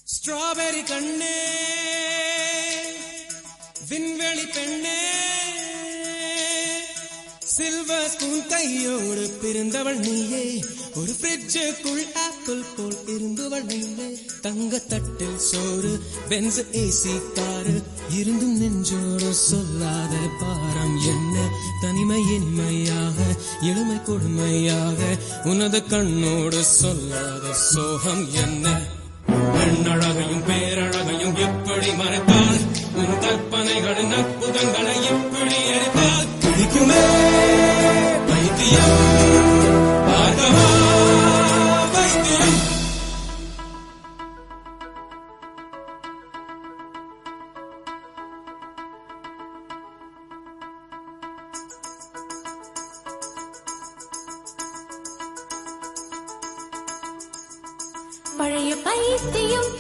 strawberry கண்ணே விண்வெளி பெண்ணே சில்வர் ஸ்பூன் கையோடு பிறந்தவள் நீயே ஒரு ஃப்ரிட்ஜுக்குள் ஆப்பிள் போல் இருந்தவள் நீயே தங்க தட்டில் சோறு பென்ஸ் ஏசி காரு இருந்தும் நெஞ்சோடு சொல்லாத பாரம் என்ன தனிமை இனிமையாக இளமை கொடுமையாக உனது கண்ணோடு சொல்லாத சோகம் என்ன பெண்ணழகையும் பேரழகையும் எப்படி மறைத்தால் உன் கற்பனைகளின் அற்புதங்களை எப்படி எரித்தால் பிடிக்குமே பைத்தியம் பார்க்கவா பைத்தியம் பழைய பைத்தியம்